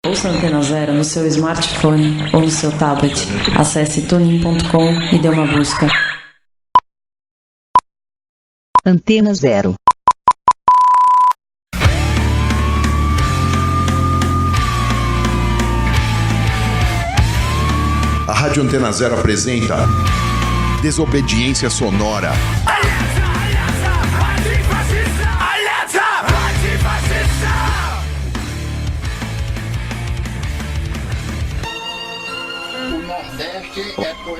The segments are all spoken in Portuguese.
Ouça a Antena Zero no seu smartphone ou no seu tablet. Acesse tunin.com e dê uma busca. Antena Zero. A Rádio Antena Zero apresenta Desobediência Sonora.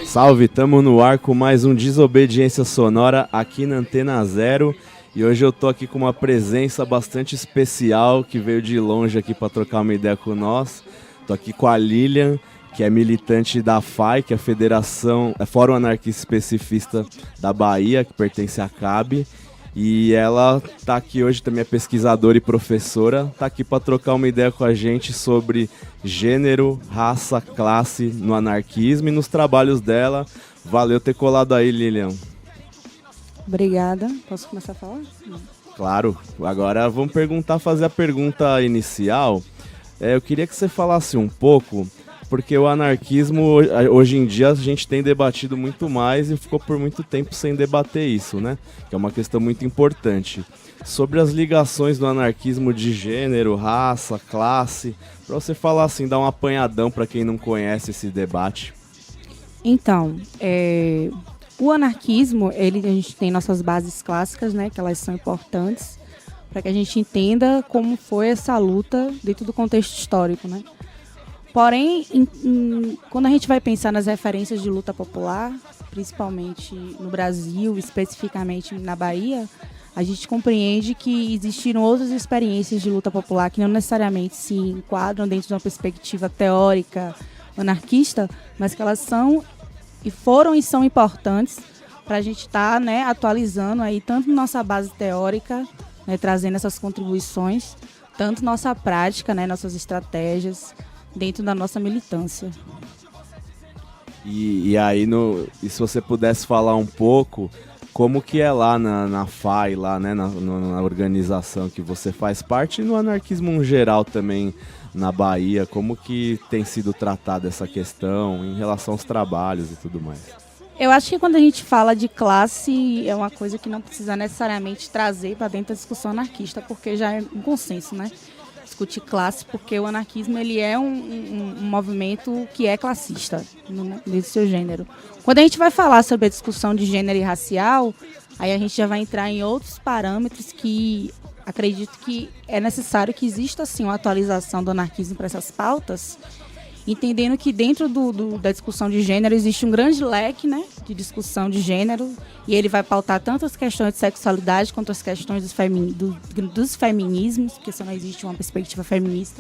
Salve, tamo no ar com mais um Desobediência Sonora aqui na Antena Zero. E hoje eu tô aqui com uma presença bastante especial que veio de longe aqui para trocar uma ideia com nós. Tô aqui com a Lilian, que é militante da FAI, que é a Fórum Anarquista Especifista da Bahia, que pertence à CAB. E ela tá aqui hoje, também é pesquisadora e professora, tá aqui para trocar uma ideia com a gente sobre gênero, raça, classe no anarquismo e nos trabalhos dela. Valeu ter colado aí, Lilian. Obrigada. Posso começar a falar? Não. Claro. Agora vamos fazer a pergunta inicial. Eu queria que você falasse um pouco, porque o anarquismo, hoje em dia, a gente tem debatido muito mais e ficou por muito tempo sem debater isso, né? Que é uma questão muito importante. Sobre as ligações do anarquismo de gênero, raça, classe, para você falar assim, dar um apanhadão para quem não conhece esse debate. Então, o anarquismo, a gente tem nossas bases clássicas, né? Que elas são importantes para que a gente entenda como foi essa luta dentro do contexto histórico, né? Porém, quando a gente vai pensar nas referências de luta popular, principalmente no Brasil, especificamente na Bahia, a gente compreende que existiram outras experiências de luta popular que não necessariamente se enquadram dentro de uma perspectiva teórica anarquista, mas que elas foram e são importantes para a gente estar, né, atualizando aí tanto nossa base teórica, né, trazendo essas contribuições, tanto nossa prática, né, nossas estratégias, dentro da nossa militância. E aí, se você pudesse falar um pouco, como que é lá na FAI, lá, né, na organização que você faz parte, e no anarquismo em geral também na Bahia, como que tem sido tratada essa questão em relação aos trabalhos e tudo mais? Eu acho que quando a gente fala de classe, é uma coisa que não precisa necessariamente trazer para dentro da discussão anarquista, porque já é um consenso, né? Discutir classe, porque o anarquismo ele é um movimento que é classista, nesse seu gênero. Quando a gente vai falar sobre a discussão de gênero e racial, aí a gente já vai entrar em outros parâmetros que acredito que é necessário que exista assim, uma atualização do anarquismo para essas pautas, entendendo que dentro da discussão de gênero existe um grande leque, né, de discussão de gênero, e ele vai pautar tanto as questões de sexualidade quanto as questões dos feminismos, porque só não existe uma perspectiva feminista.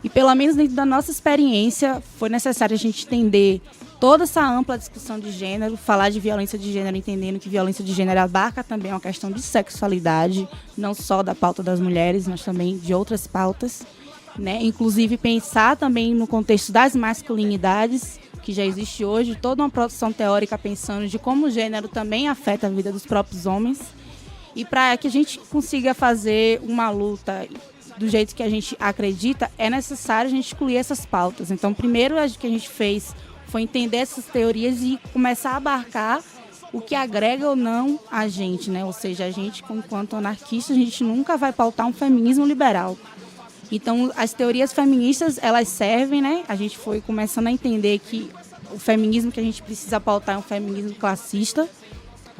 E pelo menos dentro da nossa experiência foi necessário a gente entender toda essa ampla discussão de gênero, falar de violência de gênero, entendendo que violência de gênero abarca também uma questão de sexualidade, não só da pauta das mulheres, mas também de outras pautas. Né? Inclusive pensar também no contexto das masculinidades, que já existe hoje, toda uma produção teórica pensando de como o gênero também afeta a vida dos próprios homens. E para que a gente consiga fazer uma luta do jeito que a gente acredita, é necessário a gente excluir essas pautas. Então, primeiro o que a gente fez foi entender essas teorias e começar a abarcar o que agrega ou não a gente, né? Ou seja, a gente, enquanto anarquista, a gente nunca vai pautar um feminismo liberal. Então, as teorias feministas, elas servem, né? A gente foi começando a entender que o feminismo que a gente precisa pautar é um feminismo classista,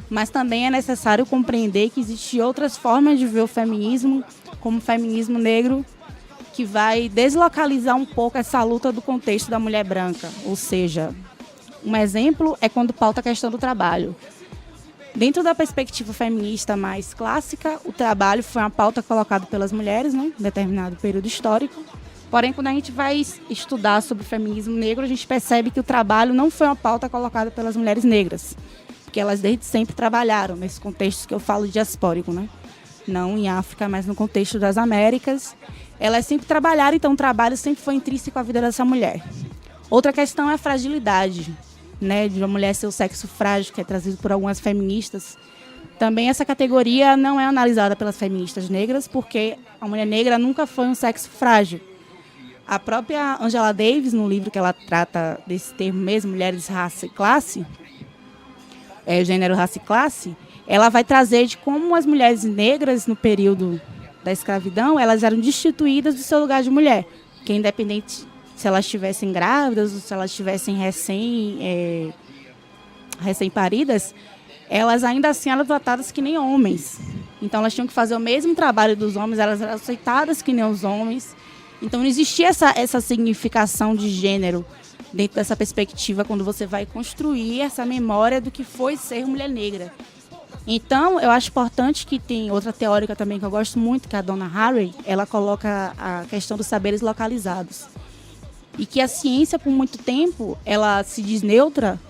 mas também é necessário compreender que existem outras formas de ver o feminismo, como o feminismo negro, que vai deslocalizar um pouco essa luta do contexto da mulher branca. Ou seja, um exemplo é quando pauta a questão do trabalho. Dentro da perspectiva feminista mais clássica, o trabalho foi uma pauta colocada pelas mulheres, né, em determinado período histórico. Porém, quando a gente vai estudar sobre o feminismo negro, a gente percebe que o trabalho não foi uma pauta colocada pelas mulheres negras, porque elas desde sempre trabalharam nesse contexto que eu falo diaspórico, né? Não em África, mas no contexto das Américas. Elas sempre trabalharam, então o trabalho sempre foi intrínseco à vida dessa mulher. Outra questão é a fragilidade, né, de uma mulher ser o sexo frágil, que é trazido por algumas feministas. Também essa categoria não é analisada pelas feministas negras, porque a mulher negra nunca foi um sexo frágil. A própria Angela Davis, no livro que ela trata desse termo mesmo, mulheres, raça e classe, gênero, raça e classe, ela vai trazer de como as mulheres negras, no período da escravidão, elas eram destituídas do seu lugar de mulher, que independente se elas estivessem grávidas ou se elas estivessem recém-paridas, elas ainda assim eram tratadas que nem homens. Então elas tinham que fazer o mesmo trabalho dos homens, elas eram aceitadas que nem os homens. Então não existia essa significação de gênero dentro dessa perspectiva quando você vai construir essa memória do que foi ser mulher negra. Então eu acho importante que tem outra teórica também que eu gosto muito, que é a Donna Haraway, ela coloca a questão dos saberes localizados. E que a ciência, por muito tempo, ela se diz neutra,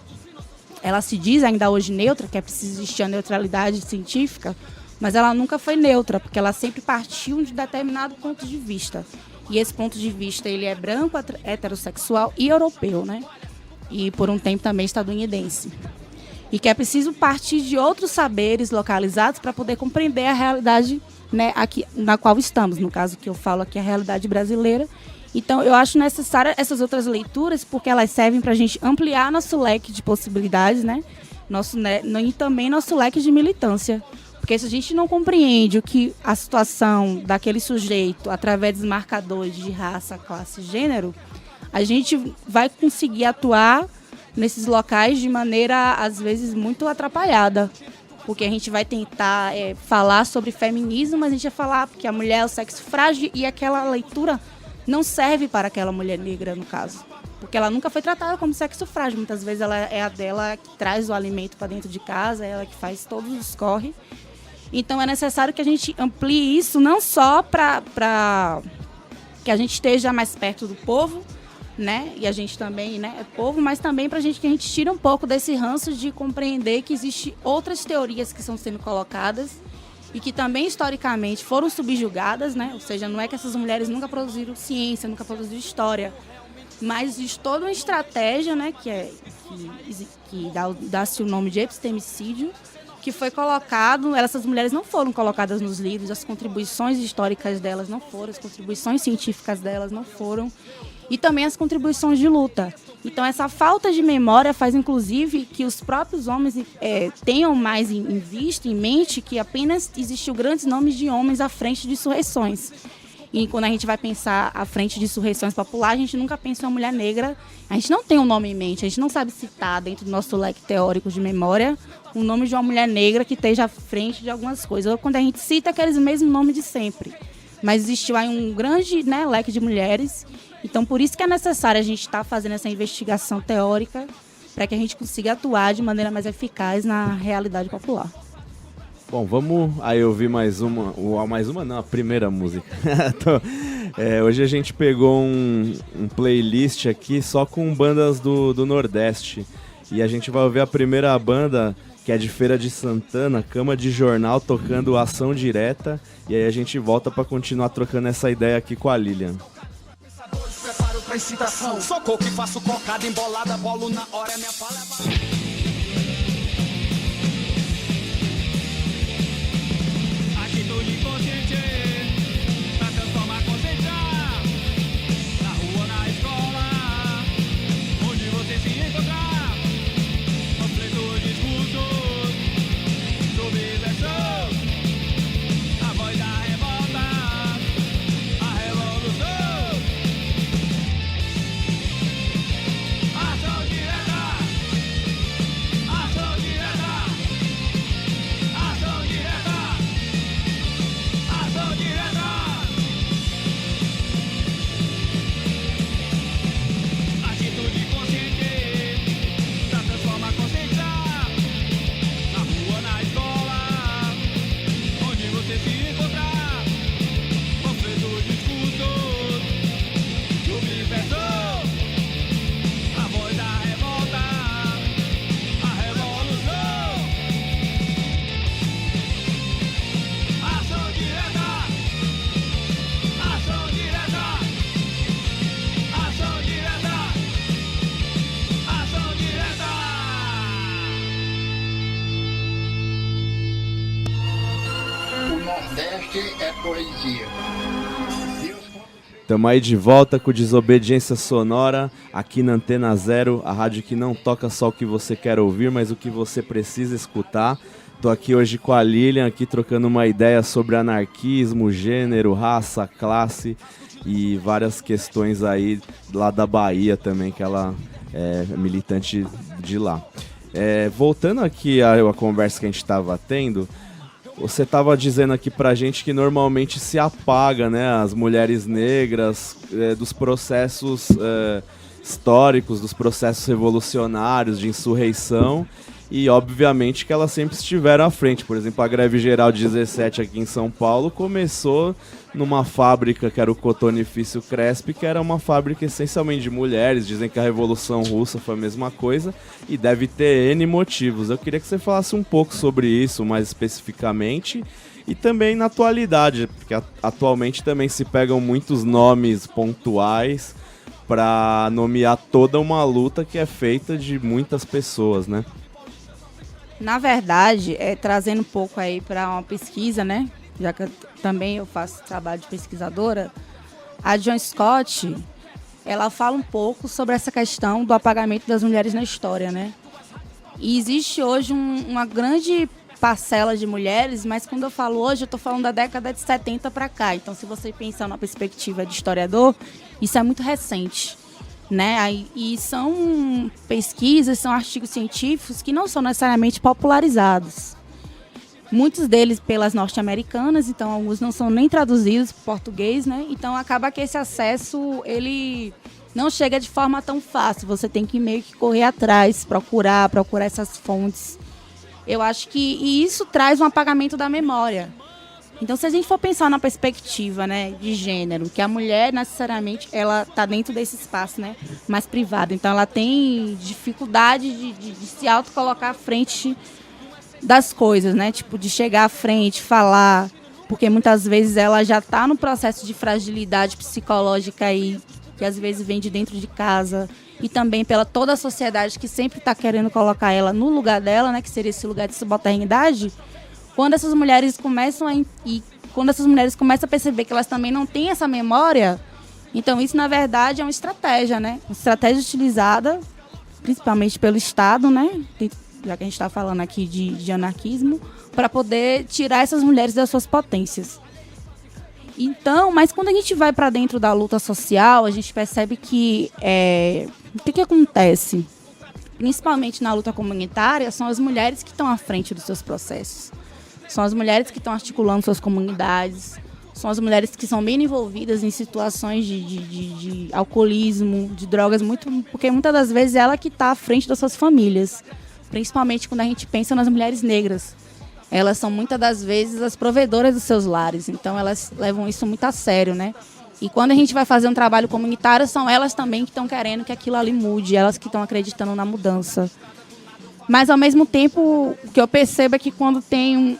ela se diz ainda hoje neutra, que é preciso existir a neutralidade científica, mas ela nunca foi neutra, porque ela sempre partiu de determinado ponto de vista. E esse ponto de vista, ele é branco, heterossexual e europeu, né? E por um tempo também estadunidense. E que é preciso partir de outros saberes localizados para poder compreender a realidade, né, aqui, na qual estamos. No caso que eu falo aqui, a realidade brasileira. Então, eu acho necessária essas outras leituras, porque elas servem para a gente ampliar nosso leque de possibilidades, né? E também nosso leque de militância. Porque se a gente não compreende o que a situação daquele sujeito, através dos marcadores de raça, classe e gênero, a gente vai conseguir atuar nesses locais de maneira, às vezes, muito atrapalhada. Porque a gente vai tentar falar sobre feminismo, mas a gente vai falar que a mulher é o sexo frágil e aquela leitura não serve para aquela mulher negra, no caso. Porque ela nunca foi tratada como sexo frágil. Muitas vezes ela é a dela que traz o alimento para dentro de casa, é ela que faz todos os corre. Então é necessário que a gente amplie isso não só para que a gente esteja mais perto do povo, né? E a gente também, né, é povo, mas também para que a gente tire um pouco desse ranço de compreender que existem outras teorias que estão sendo colocadas e que também historicamente foram subjugadas, né? Ou seja, não é que essas mulheres nunca produziram ciência, nunca produziram história, mas existe toda uma estratégia, né, que dá-se o nome de epistemicídio, que foi colocado, essas mulheres não foram colocadas nos livros, as contribuições históricas delas não foram, as contribuições científicas delas não foram, e também as contribuições de luta. Então, essa falta de memória faz, inclusive, que os próprios homens tenham mais em vista, em mente, que apenas existiu grandes nomes de homens à frente de insurreições. E quando a gente vai pensar à frente de insurreições populares, a gente nunca pensa em uma mulher negra. A gente não tem um nome em mente, a gente não sabe citar dentro do nosso leque teórico de memória o nome de uma mulher negra que esteja à frente de algumas coisas. Ou quando a gente cita aqueles mesmos nomes de sempre. Mas existiu aí um grande, né, leque de mulheres. Então, por isso que é necessário a gente estar fazendo essa investigação teórica para que a gente consiga atuar de maneira mais eficaz na realidade popular. Bom, vamos aí ouvir a primeira música. Hoje a gente pegou um playlist aqui só com bandas do Nordeste. E a gente vai ouvir a primeira banda, que é de Feira de Santana, Cama de Jornal, tocando Ação Direta. E aí a gente volta para continuar trocando essa ideia aqui com a Lilian. Preparo pra excitação, socorro que faço cocada embolada, bolo na hora, minha fala é... Atitude consciente, pra transformar consciência, na rua, na escola, onde você se encontrar, conflito, discurso, subversão, a voz da revolta, a revolução, ação direta, ação direta, ação direta. Ação direta! Atitude consciente pra transformar consciência, na rua, na escola, onde você se encontrar, conflito, discurso, subversão, a voz da revolta, a revolução. Ação direta! Ação direta! Ação direta! Ação direta! O Nordeste é poesia. Deus, quando fez Tamo aí de volta com Desobediência Sonora, aqui na Antena Zero, a rádio que não toca só o que você quer ouvir, mas o que você precisa escutar. Tô aqui hoje com a Lilian, aqui trocando uma ideia sobre anarquismo, gênero, raça, classe e várias questões aí lá da Bahia também, que ela é militante de lá. Voltando aqui à conversa que a gente estava tendo, você estava dizendo aqui pra gente que normalmente se apaga, né, as mulheres negras dos processos históricos, dos processos revolucionários, de insurreição, e obviamente que elas sempre estiveram à frente. Por exemplo, a greve geral de 17 aqui em São Paulo começou numa fábrica que era o Cotonifício Cresp, que era uma fábrica essencialmente de mulheres. Dizem que a Revolução Russa foi a mesma coisa e deve ter N motivos. Eu queria que você falasse um pouco sobre isso, mais especificamente, e também na atualidade, porque atualmente também se pegam muitos nomes pontuais para nomear toda uma luta que é feita de muitas pessoas, né? Na verdade, trazendo um pouco aí para uma pesquisa, né? Já que também eu faço trabalho de pesquisadora, a Joan Scott, ela fala um pouco sobre essa questão do apagamento das mulheres na história, né? E existe hoje uma grande parcela de mulheres, mas quando eu falo hoje, eu estou falando da década de 70 para cá. Então, se você pensar na perspectiva de historiador, isso é muito recente, né? E são pesquisas, são artigos científicos que não são necessariamente popularizados. Muitos deles pelas norte-americanas, então alguns não são nem traduzidos para o português, né? Então acaba que esse acesso, ele não chega de forma tão fácil. Você tem que meio que correr atrás, procurar essas fontes. Eu acho que isso traz um apagamento da memória. Então, se a gente for pensar na perspectiva, né, de gênero, que a mulher, necessariamente, ela está dentro desse espaço, né, mais privado. Então, ela tem dificuldade de se autocolocar à frente das coisas, né? Tipo, de chegar à frente, falar. Porque, muitas vezes, ela já está no processo de fragilidade psicológica aí, que às vezes vem de dentro de casa. E também pela toda a sociedade que sempre está querendo colocar ela no lugar dela, né, que seria esse lugar de subalternidade. Quando essas mulheres começam a perceber que elas também não têm essa memória, então isso, na verdade, é uma estratégia, né? Uma estratégia utilizada, principalmente pelo Estado, né? Já que a gente está falando aqui de anarquismo, para poder tirar essas mulheres das suas potências. Então, mas quando a gente vai para dentro da luta social, a gente percebe que o que acontece? Principalmente na luta comunitária, são as mulheres que estão à frente dos seus processos. São as mulheres que estão articulando suas comunidades, são as mulheres que são bem envolvidas em situações de alcoolismo, de drogas, porque muitas das vezes é ela que está à frente das suas famílias, principalmente quando a gente pensa nas mulheres negras. Elas são muitas das vezes as provedoras dos seus lares, então elas levam isso muito a sério, né? E quando a gente vai fazer um trabalho comunitário, são elas também que estão querendo que aquilo ali mude, elas que estão acreditando na mudança. Mas, ao mesmo tempo, o que eu percebo é que quando tem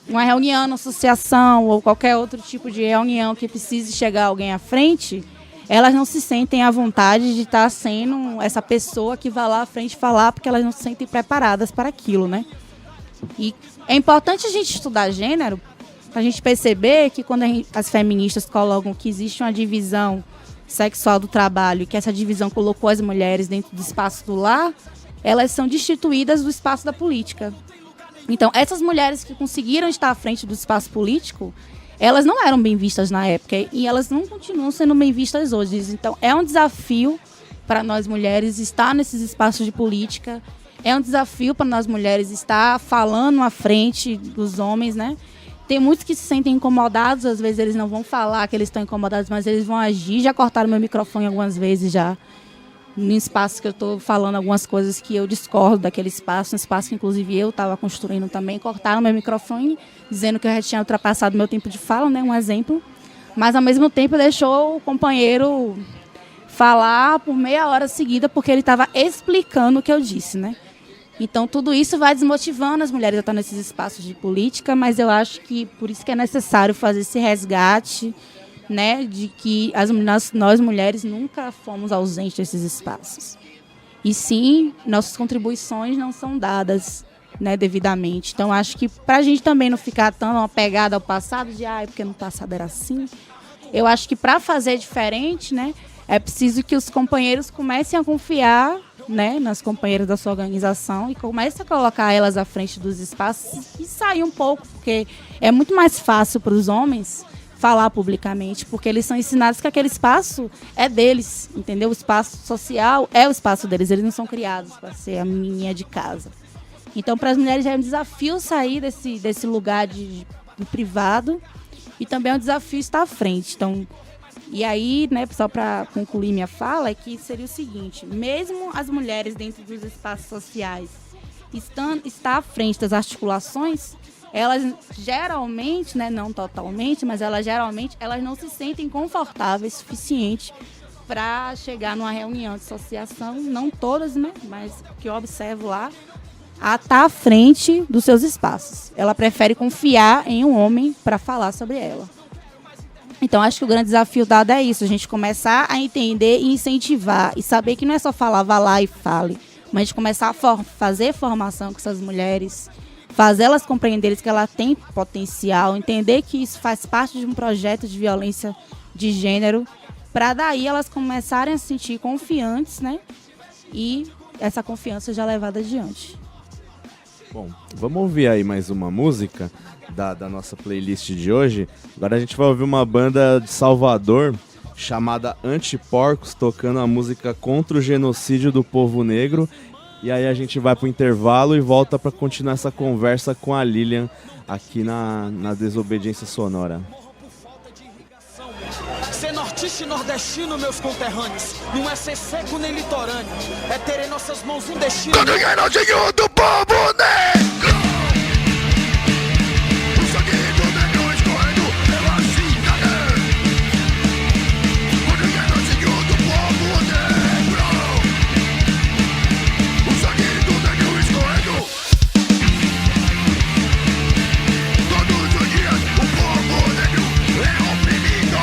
uma reunião, uma associação ou qualquer outro tipo de reunião que precise chegar alguém à frente, elas não se sentem à vontade de estar sendo essa pessoa que vai lá à frente falar, porque elas não se sentem preparadas para aquilo, né? E é importante a gente estudar gênero para a gente perceber que quando as feministas colocam que existe uma divisão sexual do trabalho e que essa divisão colocou as mulheres dentro do espaço do lar, elas são destituídas do espaço da política. Então, essas mulheres que conseguiram estar à frente do espaço político, elas não eram bem vistas na época e elas não continuam sendo bem vistas hoje. Então, é um desafio para nós mulheres estar nesses espaços de política, é um desafio para nós mulheres estar falando à frente dos homens, né? Tem muitos que se sentem incomodados, às vezes eles não vão falar que eles estão incomodados, mas eles vão agir. Já cortaram meu microfone algumas vezes já. No espaço que eu estou falando algumas coisas que eu discordo daquele espaço, um espaço que inclusive eu estava construindo também, cortaram meu microfone, dizendo que eu já tinha ultrapassado meu tempo de fala, né, um exemplo, mas ao mesmo tempo deixou o companheiro falar por meia hora seguida, porque ele estava explicando o que eu disse, né? Então tudo isso vai desmotivando as mulheres a estar nesses espaços de política, mas eu acho que por isso que é necessário fazer esse resgate, né, de que nós mulheres nunca fomos ausentes desses espaços. E sim, nossas contribuições não são dadas, né, devidamente. Então, acho que para a gente também não ficar tão apegada ao passado, porque no passado era assim, Eu acho que para fazer diferente, né, é preciso que os companheiros comecem a confiar, né, nas companheiras da sua organização e comecem a colocar elas à frente dos espaços e sair um pouco, porque é muito mais fácil para os homens falar publicamente, porque eles são ensinados que aquele espaço é deles, entendeu? O espaço social é o espaço deles, eles não são criados para ser a menininha de casa. Então, para as mulheres já é um desafio sair desse lugar do privado e também é um desafio estar à frente. Então, e aí, né, só para concluir minha fala, é que seria o seguinte: mesmo as mulheres dentro dos espaços sociais estar à frente das articulações, elas geralmente, né, não totalmente, mas elas não se sentem confortáveis o suficiente para chegar numa reunião de associação, não todas, né, mas o que eu observo lá, a estar à frente dos seus espaços. Ela prefere confiar em um homem para falar sobre ela. Então, acho que o grande desafio dado é isso, a gente começar a entender e incentivar, e saber que não é só falar, vá lá e fale, mas a gente começar a fazer formação com essas mulheres, fazer elas compreenderem que ela tem potencial, entender que isso faz parte de um projeto de violência de gênero, para daí elas começarem a se sentir confiantes, né? E essa confiança já levada adiante. Bom, vamos ouvir aí mais uma música da nossa playlist de hoje. Agora a gente vai ouvir uma banda de Salvador chamada Antiporcos, tocando a música contra o genocídio do povo negro. E aí a gente vai pro intervalo e volta para continuar essa conversa com a Lilian aqui na Desobediência Sonora. Ser nortista e nordestino, meus conterrâneos, não é ser seco nem litorâneo, é ter em nossas mãos um destino. Todo genocídio do povo negro. O sangue do negro escorrendo pela cidade. Todo genocídio do povo negro. O sangue do negro escorrendo. Todos os dias o povo negro é oprimido.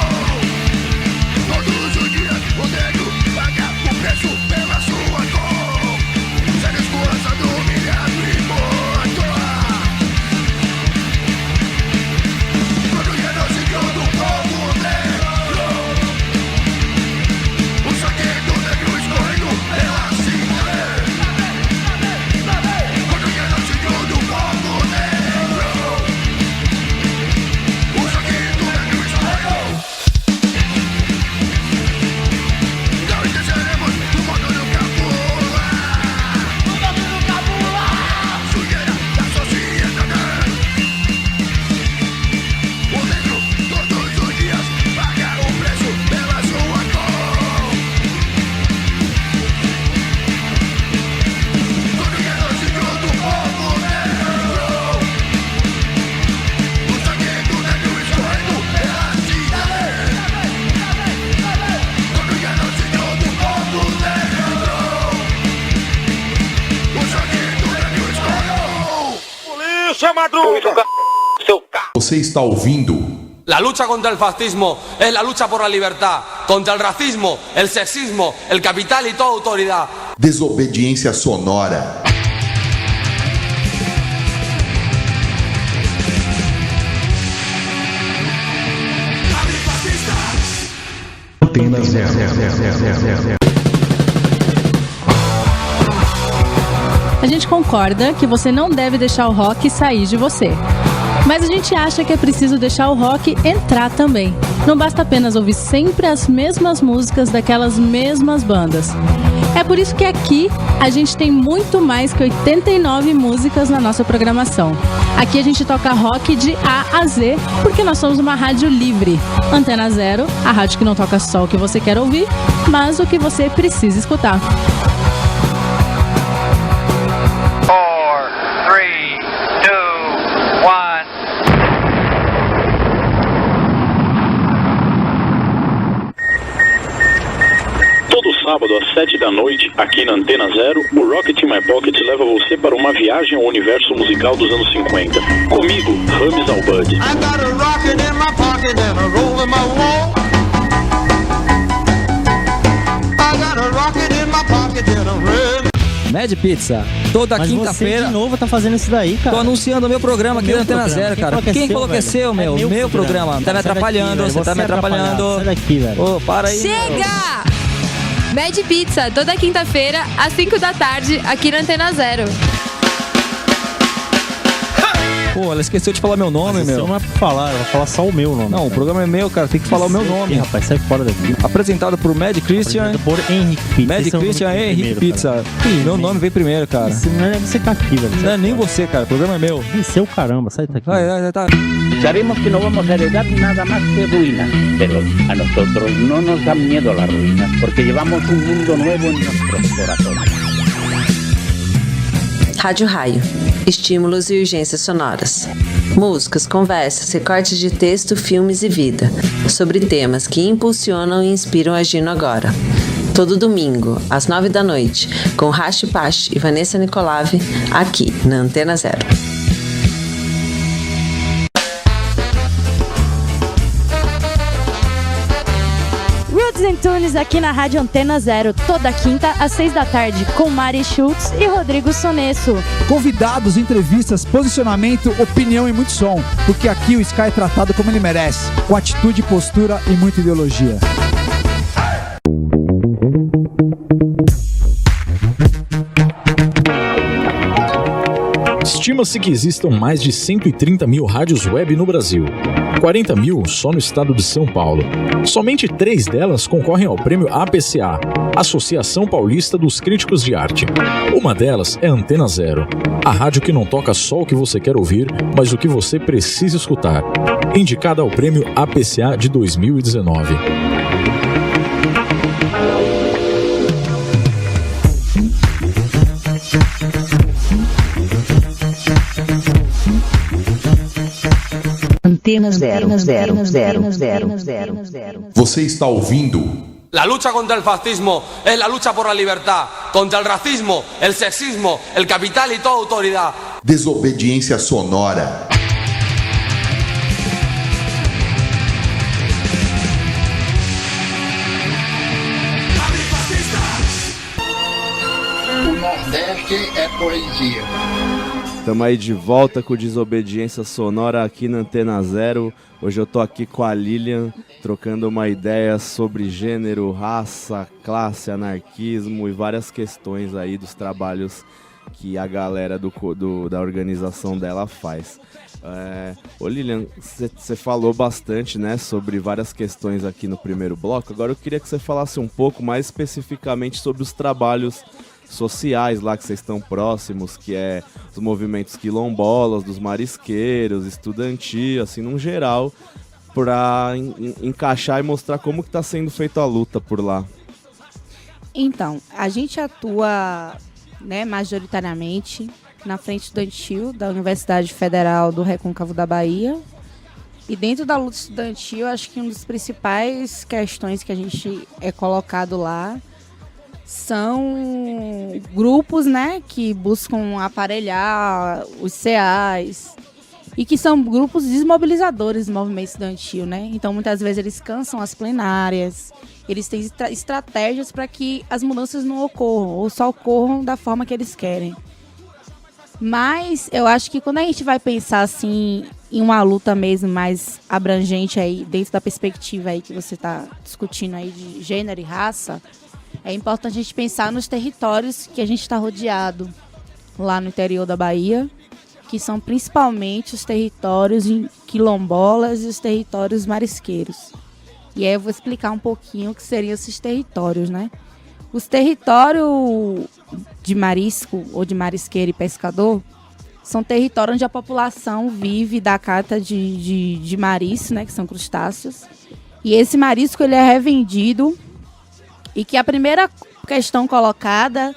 Todos os dias o negro paga o preço pela sua cor. Sendo esforçado, humilhado e morto. Todo genocídio do povo negro. O sangue do negro escorrendo pela cidade. Todo genocídio do povo negro. O sangue do negro escorrendo. Não esqueceremos do mundo do cabula. Sujeira da sociedade. O negro todos os dias paga o preço pela sua cor. Todo genocídio do povo negro. O sangue do negro escorrendo pela cidade. Todo genocídio do povo negro. O sangue do negro escorrendo. Polícia Madruga! Você está ouvindo La lucha contra el fascismo es la lucha por la libertad, contra el racismo, el sexismo, el capital y toda autoridad. Desobediência Sonora. Antena 0. A gente concorda que você não deve deixar o rock sair de você. Mas a gente acha que é preciso deixar o rock entrar também. Não basta apenas ouvir sempre as mesmas músicas daquelas mesmas bandas. É por isso que aqui a gente tem muito mais que 89 músicas na nossa programação. Aqui a gente toca rock de A a Z, porque nós somos uma rádio livre. Antena 0, a rádio que não toca só o que você quer ouvir, mas o que você precisa escutar. 4, 3, 2, 1. Todo sábado às 7 da noite, aqui na Antena 0, o Rocket in My Pocket leva você para uma viagem ao universo musical dos anos 50. Comigo, Rames Albud. Mad Pizza. Toda Mas quinta-feira. você de novo tá fazendo isso daí, cara. Tô anunciando o meu programa aqui na Antena Zero, cara. Quem falou que é seu, meu? Meu programa. Tá me atrapalhando, você tá me atrapalhando. Sai daqui, velho. Ô, para aí. Chega! Mad Pizza, toda quinta-feira, às 5 da tarde, aqui na Antena Zero. Pô, ela esqueceu de falar meu nome, meu. Não é pra falar, eu vou falar só o meu nome. Não, o programa é meu, cara. Tem que falar o meu nome. Rapaz, sai fora daqui. Apresentado por Mad Christian. Por Henrique Pizza. Mad Christian e Henrique Pizza. Meu nome vem primeiro, cara. Você tá aqui, velho. Não é nem você, cara. O programa é meu. E seu caramba, sai daqui. Vai, tá. Sabemos que no vamos a heredar nada más que ruinas, pero a nosotros no nos dan miedo las ruinas, porque llevamos un mundo nuevo en nuestros corazones. Rádio Raio. Estímulos e urgências sonoras. Músicas, conversas, recortes de texto, filmes e vida. Sobre temas que impulsionam e inspiram Agindo Agora. Todo domingo, às 9 da noite, com Rashi Pash e Vanessa Nicolave, aqui na Antena Zero. Roots and Tunes aqui na Rádio Antena Zero, toda quinta às 6 da tarde, com Mari Schultz e Rodrigo Sonesso. Convidados, entrevistas, posicionamento, opinião e muito som, porque aqui o Sky é tratado como ele merece, com atitude, postura e muita ideologia. Estima-se que existam mais de 130 mil rádios web no Brasil, 40 mil só no estado de São Paulo. Somente 3 delas concorrem ao prêmio APCA, Associação Paulista dos Críticos de Arte. Uma delas é Antena Zero, a rádio que não toca só o que você quer ouvir, mas o que você precisa escutar. Indicada ao prêmio APCA de 2019. Antena Zero. Você está ouvindo? La lucha contra el fascismo es la lucha por la libertad, contra el racismo, el sexismo, el capital y toda autoridad. Desobediência sonora. O Nordeste é poesia. Estamos aí de volta com Desobediência Sonora aqui na Antena Zero. Hoje eu tô aqui com a Lilian, trocando uma ideia sobre gênero, raça, classe, anarquismo e várias questões aí dos trabalhos que a galera da organização dela faz. Ô Lilian, você falou bastante, né, sobre várias questões aqui no primeiro bloco. Agora eu queria que você falasse um pouco mais especificamente sobre os trabalhos sociais lá que vocês estão próximos, que é os movimentos quilombolas, dos marisqueiros, estudantil, assim, num geral, para encaixar e mostrar como que está sendo feita a luta por lá. Então, a gente atua, né, majoritariamente na frente estudantil da Universidade Federal do Recôncavo da Bahia. E dentro da luta estudantil, acho que uma das principais questões que a gente é colocado lá são grupos, né, que buscam aparelhar os CAs e que são grupos desmobilizadores do movimento estudantil, né? Então, muitas vezes eles cansam as plenárias, eles têm estratégias para que as mudanças não ocorram ou só ocorram da forma que eles querem. Mas eu acho que quando a gente vai pensar assim em uma luta mesmo mais abrangente aí, dentro da perspectiva aí que você está discutindo aí de gênero e raça, é importante a gente pensar nos territórios que a gente está rodeado lá no interior da Bahia, que são principalmente os territórios quilombolas e os territórios marisqueiros. E aí eu vou explicar um pouquinho o que seriam esses territórios, né? Os territórios de marisco ou de marisqueiro e pescador são territórios onde a população vive da cata de marisco, né, que são crustáceos. E esse marisco ele é revendido. E que a primeira questão colocada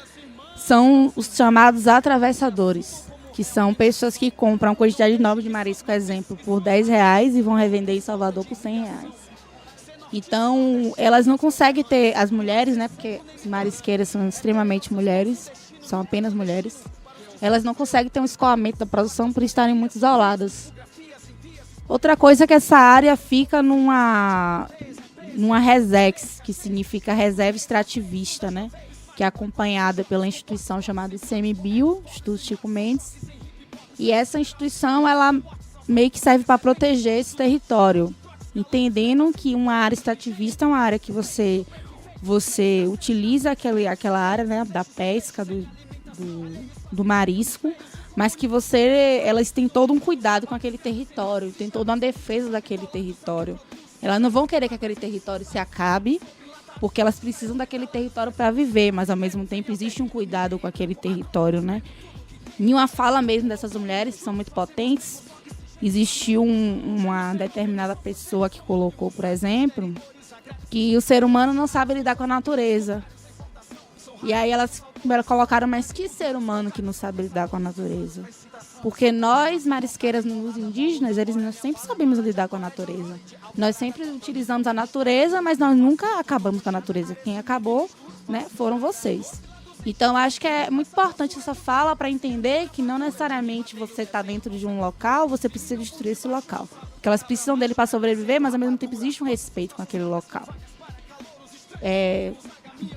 são os chamados atravessadores, que são pessoas que compram uma quantidade nova de marisco, por exemplo, por R$10 e vão revender em Salvador por R$100. Então, elas não conseguem ter, as mulheres, né, porque as marisqueiras são extremamente mulheres, são apenas mulheres, elas não conseguem ter um escoamento da produção por estarem muito isoladas. Outra coisa é que essa área fica numa RESEX, que significa reserva extrativista, né? que é acompanhada pela instituição chamada ICMBio, Instituto Chico Mendes. E essa instituição, ela meio que serve para proteger esse território, entendendo que uma área extrativista é uma área que você utiliza aquela área, né, da pesca, do marisco, mas que elas têm todo um cuidado com aquele território, tem toda uma defesa daquele território. Elas não vão querer que aquele território se acabe, porque elas precisam daquele território para viver, mas ao mesmo tempo existe um cuidado com aquele território, né? Em uma fala mesmo dessas mulheres, que são muito potentes, existiu uma determinada pessoa que colocou, por exemplo, que o ser humano não sabe lidar com a natureza. E aí elas colocaram, mas que ser humano que não sabe lidar com a natureza? Porque nós, marisqueiras nos indígenas, nós sempre sabemos lidar com a natureza. Nós sempre utilizamos a natureza, mas nós nunca acabamos com a natureza. Quem acabou, né, foram vocês. Então, acho que é muito importante essa fala para entender que não necessariamente você está dentro de um local, você precisa destruir esse local. Porque elas precisam dele para sobreviver, mas ao mesmo tempo existe um respeito com aquele local.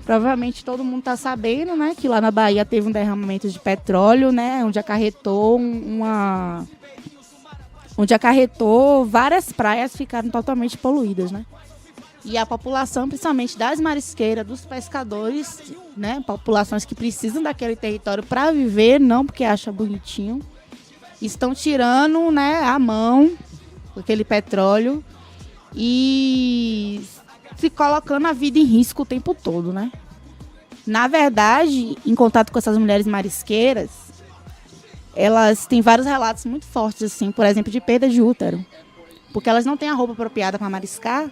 Provavelmente todo mundo está sabendo, né, que lá na Bahia teve um derramamento de petróleo, né, onde acarretou várias praias ficaram totalmente poluídas, né? E a população, principalmente das marisqueiras, dos pescadores, né, populações que precisam daquele território para viver, não porque acham bonitinho, estão tirando, né, a mão aquele petróleo e se colocando a vida em risco o tempo todo, né? Na verdade, em contato com essas mulheres marisqueiras, elas têm vários relatos muito fortes, assim, por exemplo, de perda de útero, porque elas não têm a roupa apropriada para mariscar.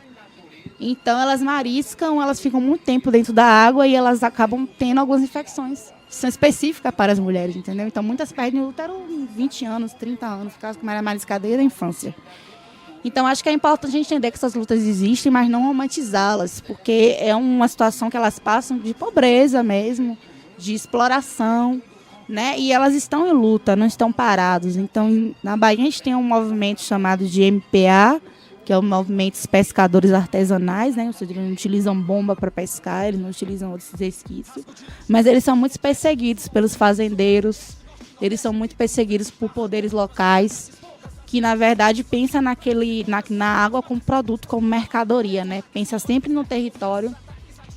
Então elas mariscam, elas ficam muito tempo dentro da água e elas acabam tendo algumas infecções que são específicas para as mulheres, entendeu? Então muitas perdem o útero em 20 anos, 30 anos, por causa que era mariscadeira da infância. Então acho que é importante a gente entender que essas lutas existem, mas não romantizá-las, porque é uma situação que elas passam de pobreza mesmo, de exploração, né? E elas estão em luta, não estão parados. Então na Bahia a gente tem um movimento chamado de MPA, que é o movimento dos pescadores artesanais, né? Ou seja, eles não utilizam bomba para pescar, eles não utilizam outros resquícios, mas eles são muito perseguidos pelos fazendeiros, eles são muito perseguidos por poderes locais, que na verdade pensa na água como produto, como mercadoria, né? Pensa sempre no território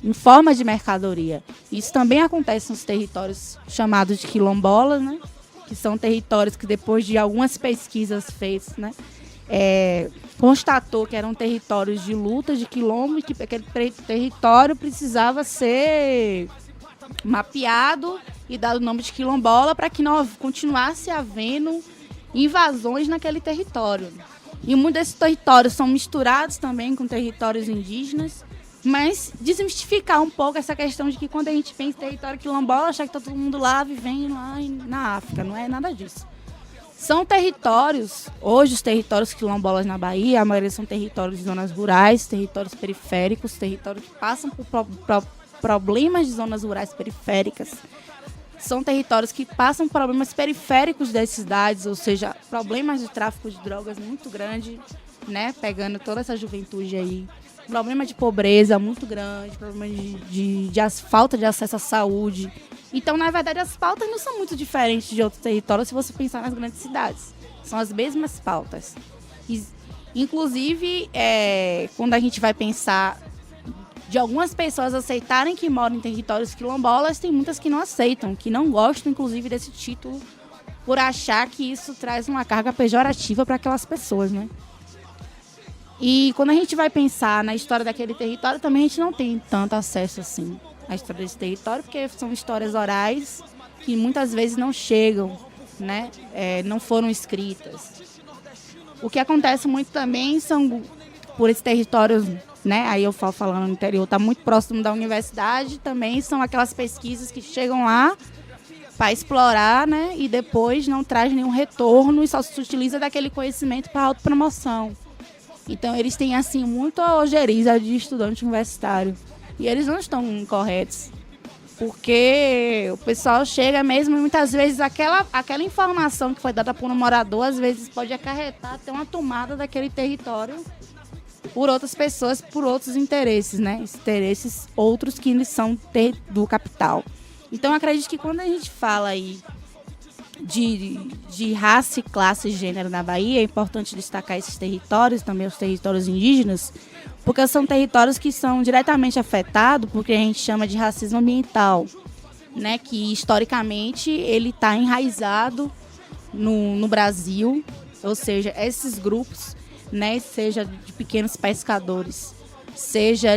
em forma de mercadoria. Isso também acontece nos territórios chamados de quilombolas, né? Que são territórios que depois de algumas pesquisas feitas, né? Constatou que eram territórios de luta, de quilombo, e que aquele território precisava ser mapeado e dado o nome de quilombola para que não continuasse havendo invasões naquele território. E muitos desses territórios são misturados também com territórios indígenas, mas desmistificar um pouco essa questão de que quando a gente pensa em território quilombola, achar que está todo mundo lá vivendo lá na África, não é nada disso. São territórios, hoje os territórios quilombolas na Bahia, a maioria são territórios de zonas rurais, territórios periféricos, territórios que passam por problemas de zonas rurais periféricas. São territórios que passam por problemas periféricos das cidades, ou seja, problemas de tráfico de drogas muito grande, né, pegando toda essa juventude aí. Problema de pobreza muito grande, problema de falta de acesso à saúde. Então, na verdade, as pautas não são muito diferentes de outros territórios se você pensar nas grandes cidades. São as mesmas pautas. Inclusive, quando a gente vai pensar de algumas pessoas aceitarem que moram em territórios quilombolas, tem muitas que não aceitam, que não gostam, inclusive, desse título, por achar que isso traz uma carga pejorativa para aquelas pessoas, né? E quando a gente vai pensar na história daquele território, também a gente não tem tanto acesso assim à história desse território, porque são histórias orais que muitas vezes não chegam, né? Não foram escritas. O que acontece muito também são, por esses territórios, né? Aí eu falo falando no interior, está muito próximo da universidade, também são aquelas pesquisas que chegam lá para explorar, né? E depois não traz nenhum retorno e só se utiliza daquele conhecimento para autopromoção. Então, eles têm, assim, muito ojeriza de estudante universitário. E eles não estão incorretos. Porque o pessoal chega mesmo e muitas vezes aquela informação que foi dada por um morador, às vezes pode acarretar até uma tomada daquele território por outras pessoas, por outros interesses, né? Interesses outros que são do capital. Então, acredito que quando a gente fala aí de raça, classe e gênero na Bahia, é importante destacar esses territórios, também os territórios indígenas, porque são territórios que são diretamente afetados porque a gente chama de racismo ambiental, né? Que historicamente ele está enraizado no Brasil, ou seja, esses grupos, né, seja de pequenos pescadores, seja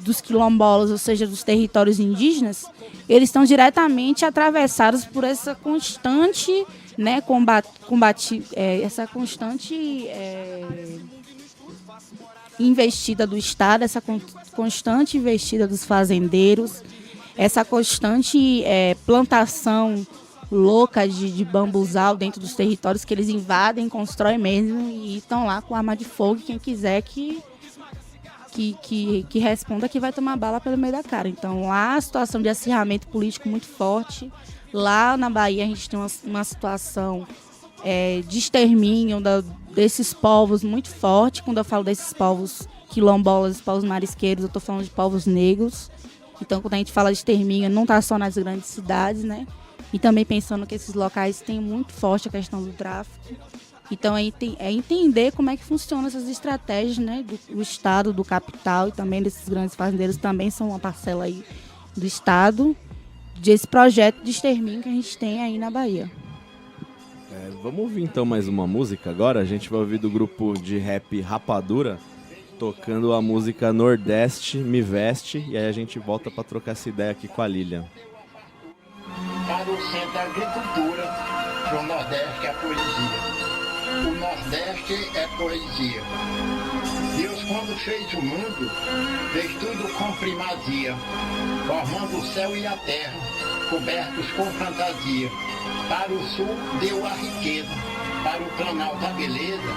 dos quilombolas, ou seja, dos territórios indígenas, eles estão diretamente atravessados por essa constante, né, essa constante investida do Estado, essa constante investida dos fazendeiros, essa constante plantação louca de bambuzal dentro dos territórios que eles invadem, constroem mesmo e estão lá com arma de fogo. Quem quiser que responda que vai tomar bala pelo meio da cara. Então, lá a situação de acirramento político muito forte. Lá na Bahia a gente tem uma situação de extermínio desses povos muito forte. Quando eu falo desses povos quilombolas, povos marisqueiros, eu estou falando de povos negros. Então, quando a gente fala de extermínio, não está só nas grandes cidades, né? E também pensando que esses locais têm muito forte a questão do tráfico. Então, é entender como é que funcionam essas estratégias, né, do Estado, do capital e também desses grandes fazendeiros, também são uma parcela aí do Estado, desse projeto de extermínio que a gente tem aí na Bahia. Vamos ouvir então mais uma música agora. A gente vai ouvir do grupo de rap Rapadura, tocando a música Nordeste Me Veste, e aí a gente volta para trocar essa ideia aqui com a Lilian. Para o centro da agricultura, para o Nordeste é a poesia. O Nordeste é poesia. Deus, quando fez o mundo, fez tudo com primazia, formando o céu e a terra, cobertos com fantasia. Para o sul deu a riqueza, para o canal da beleza,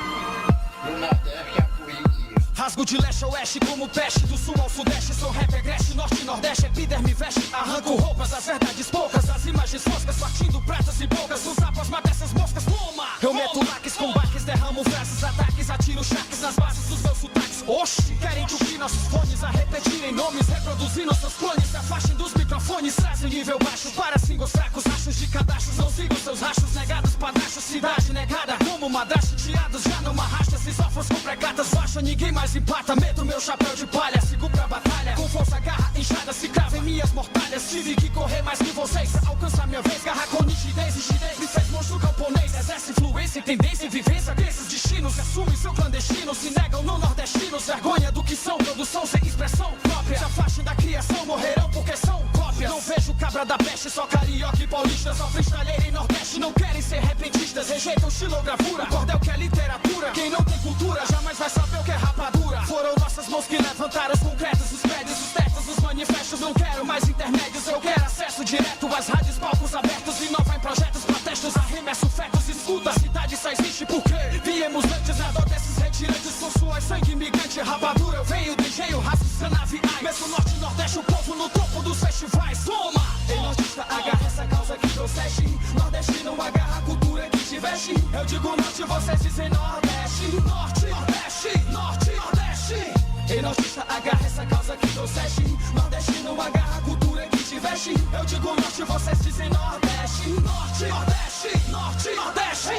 o Nordeste é a poesia. Rasgo de leste a oeste como peste, do sul ao sudeste sou rap agreste, norte e nordeste, epiderme veste, arranco roupas, as verdades poucas, as imagens foscas, partindo pratas e bocas, os após mata essas moscas, toma! Eu meto laques, combates, derramo versos, ataques, atiro chaques nas bases dos meus sotaques. Oxi, querem cupir nossos fones, a repetirem nomes, reproduzir nossos clones, se afastem dos microfones, trazem nível baixo para singles fracos, rachos de cadastros, não sigo seus rachos, negados, padachos, cidade negada, como madrasto, tiados já numa racha, se sofros com pregatas, baixa, ninguém mais empata, meto meu chapéu de palha, sigo pra batalha, com força, garra, inchada, se crava em minhas mortalhas, tive que correr mais que vocês, alcançar minha vez, garra com nitidez, rigidez, me fez monstro camponês, exerce influência, tendência e vivência, desses destinos, assumem seu clandestino, se negam no nordestinos, vergonha do que são, produção sem expressão própria, se afastem da criação, morrerão porque são cópias, não vejo cabra da peste, só carioca e paulista, só freestyleiro em nordeste, não querem ser repentistas, rejeitam xilogravura, cordel que é literatura, quem não tem cultura jamais vai saber o que é rapadura, foram nossas mãos que levantaram os concretos, os prédios, os tetos, os manifestos, não quero mais intermédios, eu quero acesso direto às rádios, palcos abertos, inovar em projetos, protestos, arremesso fetos, escuta, a cidade só existe porque viemos antes, nada desses retirantes, com suas sangue imigrante, rapadura, eu venho do engenho, raças, canaviais, mesmo norte e nordeste, o povo no topo dos festivais, toma! Ei, nordista, agarra essa causa que trouxeste, nordestino, agarra a cultura que te veste, eu digo norte, vocês dizem nordeste, norte, nordeste, norte, nordeste. Ei, nordista, agarra essa causa que trouxeste, nordestino, agarra a cultura que te veste, eu digo norte, vocês dizem nordeste, norte, nordeste, norte, nordeste.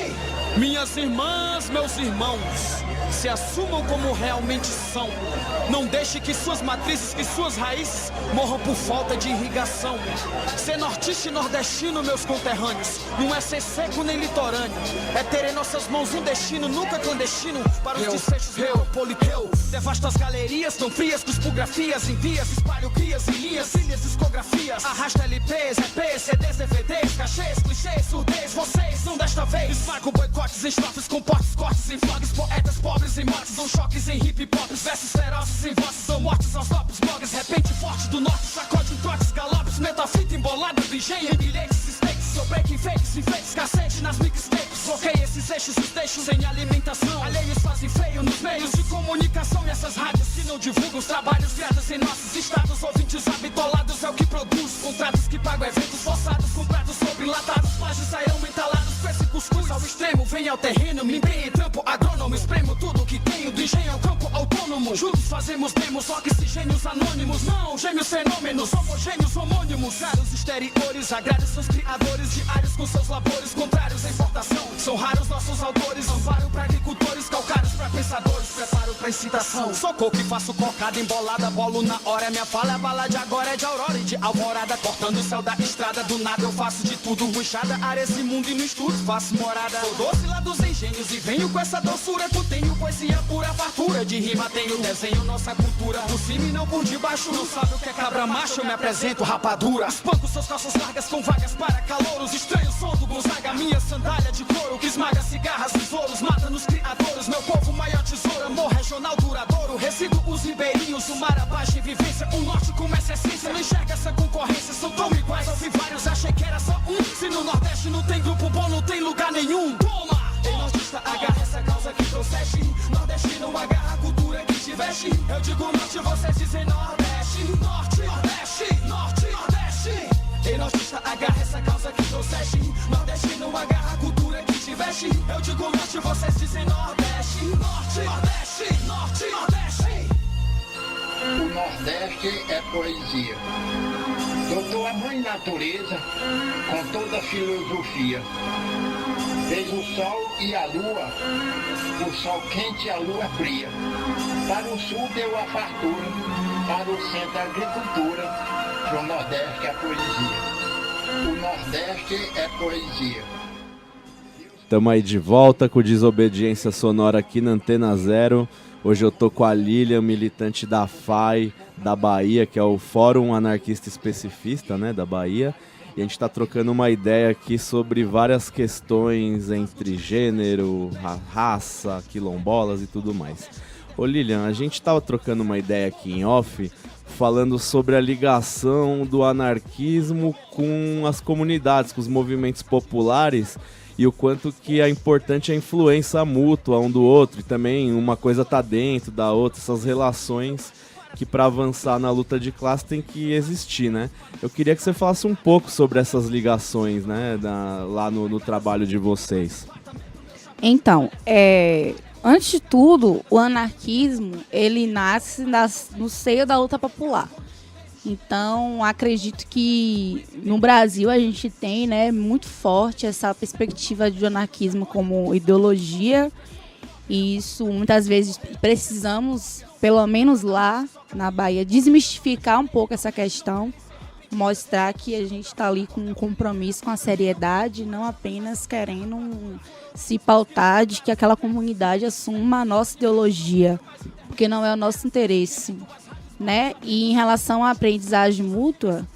Minhas irmãs, meus irmãos, se assumam como realmente são, não deixe que suas matrizes, que suas raízes morram por falta de irrigação. Ser nortista e nordestino, meus conterrâneos, não é ser seco nem litorâneo, é ter em nossas mãos um destino nunca clandestino para os desfechos metropoliteu. Devasto as galerias tão frias, cuspografias em vias, espalho crias em linhas, ilhas, discografias, arrasta LPs, EPs, CDs, DVDs, cachês, clichês, surdez, vocês não desta vez. Esmago boicotes, estrofes, comportes, cortes em vlogs, poetas pobres em motes, dão choques em hip hop, versos ferozes em vozes, dão mortes aos topos, blogs, repente forte do norte, sacode em trotes, galopes, metafita embolada do engenho, em bilhetes, stakes, sou break fakes, enfeites, cacete nas mixtapes, bloqueei esses eixos, os deixos sem alimentação, alheios fazem feio nos meios de comunicação, e essas rádios que não divulgam os trabalhos criados em nossos estados, ouvintes habitolados é o que produz, contratos que pagam eventos forçados, comprados sobre enlatados, plágios sairão entalados, com esse cuscuz ao extremo, vem ao terreno, me empenho em trampo agrônomo, espremo tudo que tenho, do engenho ao campo autônomo. anônimo. Juntos fazemos demos, oxigênios anônimos. Não, gêmeos fenômenos, homogêneos homônimos. Raros exteriores, agrários seus criadores. Diários com seus labores, contrários à importação. São raros nossos autores, amparo pra agricultores, calcários pra pensadores, preparo pra incitação. Sou coco que faço cocada embolada, bolo na hora. Minha fala é bala de agora, é de aurora e de alvorada. Cortando o céu da estrada, do nada eu faço de tudo. Ruixada, área esse mundo e no estudo faço morada. Sou doce lá dos engenhos e venho com essa doçura. Tu tenho poesia pura, fartura de rima. Tenho desenho, nossa cultura. Por cima e não por debaixo. Não sabe o que é cabra macho, eu me apresento rapadura. Espanco suas calças largas com vagas para calouros. Estranho som do Gonzaga, minha sandália de couro. Que esmaga cigarras, tesouros, mata nos criadores. Meu povo, maior tesouro, amor regional duradouro. Resido os ribeirinhos, o mar abaixo em vivência. O norte com essa essência, não enxerga essa concorrência. São tão iguais, ouvi vários, achei que era só um. Se no Nordeste não tem grupo bom, não tem lugar nenhum. Toma! Tem nordista, agarra essa causa que trouxeste. Nordestino, agarra a cultura que te veste. Eu digo norte, vocês dizem Nordeste. Norte, Nordeste, Norte, Nordeste. Tem nordista, agarra essa causa que trouxeste. Nordestino, agarra a cultura que te veste. Eu digo norte, vocês dizem Nordeste. Norte, Nordeste, Norte, Nordeste. O Nordeste é poesia. Doutor a mãe natureza, com toda a filosofia. Fez o sol e a lua, o sol quente e a lua fria. Para o sul deu a fartura, para o centro a agricultura, para o Nordeste a poesia. O Nordeste é poesia. Estamos aí de volta com Desobediência Sonora aqui na Antena Zero. Hoje eu tô com a Lilian, militante da FAI da Bahia, que é o Fórum Anarquista Especifista, né, da Bahia. E a gente está trocando uma ideia aqui sobre várias questões entre gênero, raça, quilombolas e tudo mais. Ô Lilian, a gente estava trocando uma ideia aqui em off, falando sobre a ligação do anarquismo com as comunidades, com os movimentos populares, e o quanto que é importante a influência mútua um do outro, e também uma coisa tá dentro da outra, essas relações que para avançar na luta de classe tem que existir, né? Eu queria que você falasse um pouco sobre essas ligações, né, lá no trabalho de vocês. Então, antes de tudo, o anarquismo, ele nasce no seio da luta popular. Então, acredito que no Brasil a gente tem, né, muito forte essa perspectiva de anarquismo como ideologia. E isso, muitas vezes, precisamos, pelo menos lá na Bahia, desmistificar um pouco essa questão, mostrar que a gente está ali com um compromisso com a seriedade, não apenas querendo se pautar de que aquela comunidade assuma a nossa ideologia, porque não é o nosso interesse, né? E em relação à aprendizagem mútua,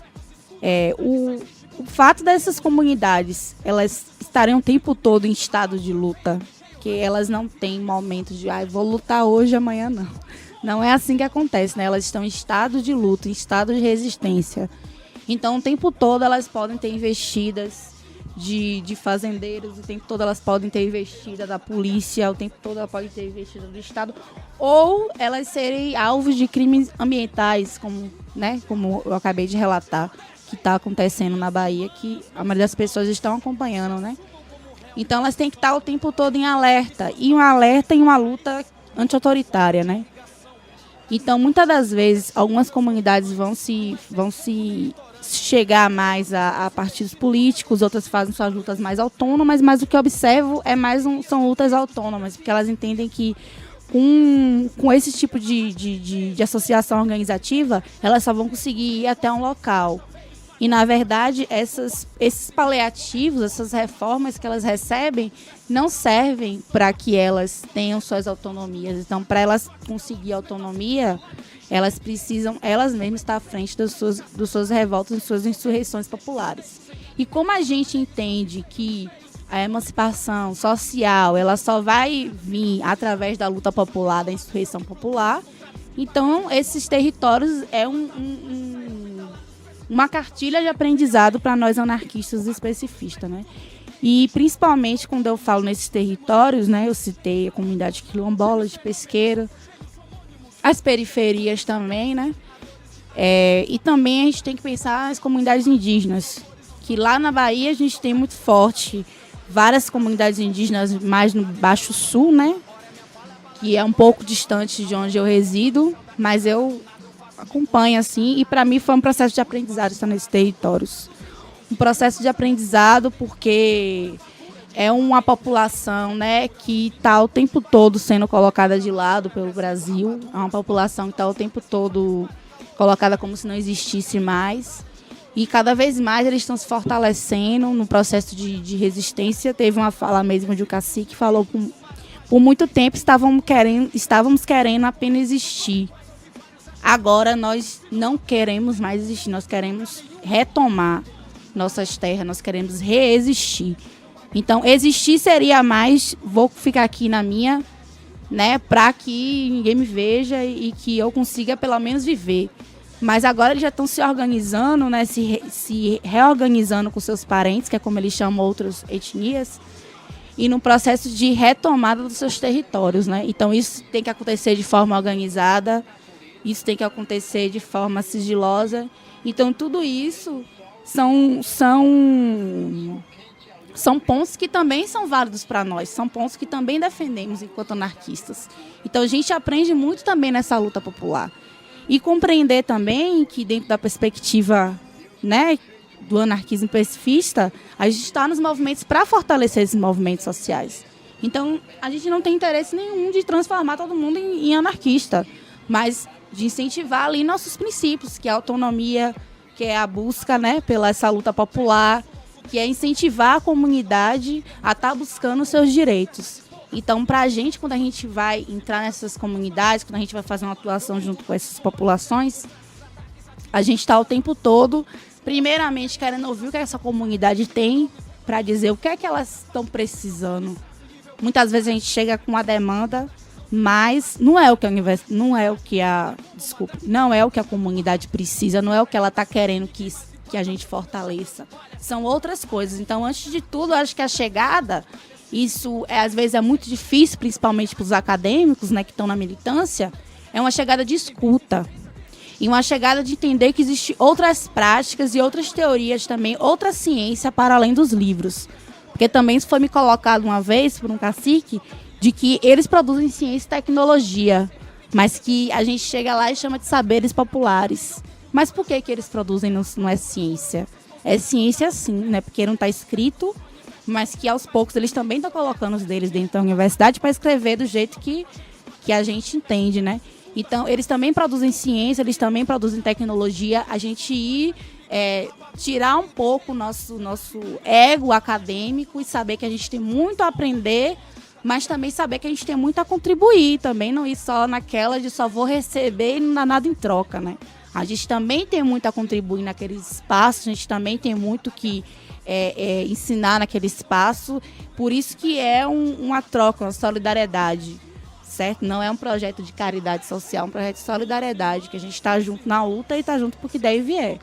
o fato dessas comunidades, elas estarem o tempo todo em estado de luta, que elas não têm momentos de vou lutar hoje, amanhã não. Não é assim que acontece, né? Elas estão em estado de luta, em estado de resistência. Então, o tempo todo elas podem ter investidas de fazendeiros, o tempo todo elas podem ter investida da polícia, o tempo todo elas podem ter investida do Estado, ou elas serem alvos de crimes ambientais, como eu acabei de relatar, que está acontecendo na Bahia, que a maioria das pessoas estão acompanhando, né? Então, elas têm que estar o tempo todo em alerta, e um alerta em uma luta anti-autoritária, né? Então, muitas das vezes, algumas comunidades vão se chegar mais a partidos políticos, outras fazem suas lutas mais autônomas, mas o que eu observo são lutas autônomas, porque elas entendem que com esse tipo de associação organizativa, elas só vão conseguir ir até um local. E, na verdade, esses paliativos, essas reformas que elas recebem, não servem para que elas tenham suas autonomias. Então, para elas conseguir autonomia, elas precisam, elas mesmas, estar à frente das suas revoltas, das suas insurreições populares. E como a gente entende que a emancipação social, ela só vai vir através da luta popular, da insurreição popular, então esses territórios uma cartilha de aprendizado para nós anarquistas especifistas, né? E principalmente quando eu falo nesses territórios, né, eu citei a comunidade quilombola, de pesqueira, as periferias também, né? E também a gente tem que pensar nas comunidades indígenas, que lá na Bahia a gente tem muito forte várias comunidades indígenas mais no Baixo Sul, né? que é um pouco distante de onde eu resido, mas eu acompanho assim, e para mim foi um processo de aprendizado estar nesses territórios. Um processo de aprendizado porque é uma população, né, que está o tempo todo sendo colocada de lado pelo Brasil, é uma população que está o tempo todo colocada como se não existisse mais, e cada vez mais eles estão se fortalecendo no processo de resistência. Teve uma fala mesmo de um cacique que falou que por muito tempo estávamos querendo apenas existir. Agora nós não queremos mais existir, nós queremos retomar nossas terras, nós queremos reexistir. Então, existir seria mais, vou ficar aqui na minha, né, para que ninguém me veja e que eu consiga pelo menos viver. Mas agora eles já estão se organizando, né, se reorganizando com seus parentes, que é como eles chamam outras etnias, e no processo de retomada dos seus territórios, né? Então, isso tem que acontecer de forma organizada, isso tem que acontecer de forma sigilosa. Então, tudo isso são pontos que também são válidos para nós, são pontos que também defendemos enquanto anarquistas. Então a gente aprende muito também nessa luta popular. E compreender também que dentro da perspectiva, né, do anarquismo pacifista, a gente está nos movimentos para fortalecer esses movimentos sociais. Então a gente não tem interesse nenhum de transformar todo mundo em anarquista, mas de incentivar ali nossos princípios, que é a autonomia, que é a busca, né, pela essa luta popular, que é incentivar a comunidade a estar buscando os seus direitos. Então, para a gente, quando a gente vai entrar nessas comunidades, quando a gente vai fazer uma atuação junto com essas populações, a gente está o tempo todo, primeiramente, querendo ouvir o que essa comunidade tem para dizer o que é que elas estão precisando. Muitas vezes a gente chega com uma demanda, mas não é o que a comunidade precisa, não é o que ela está querendo que a gente fortaleça. São outras coisas. Então, antes de tudo, eu acho que a chegada, isso às vezes é muito difícil, principalmente para os acadêmicos, né, que estão na militância, é uma chegada de escuta. E uma chegada de entender que existem outras práticas e outras teorias também, outra ciência para além dos livros. Porque também isso foi me colocado uma vez por um cacique, de que eles produzem ciência e tecnologia, mas que a gente chega lá e chama de saberes populares. Mas por que eles produzem não é ciência? É ciência sim, né? Porque não está escrito, mas que aos poucos eles também estão colocando os deles dentro da universidade para escrever do jeito que a gente entende, né? Então, eles também produzem ciência, eles também produzem tecnologia. A gente tirar um pouco o nosso ego acadêmico e saber que a gente tem muito a aprender, mas também saber que a gente tem muito a contribuir, também não ir só naquela de só vou receber e não dá nada em troca, né? A gente também tem muito a contribuir naquele espaço, a gente também tem muito que ensinar naquele espaço, por isso que é uma troca, uma solidariedade, certo? Não é um projeto de caridade social, é um projeto de solidariedade, que a gente está junto na luta e está junto porque daí vier.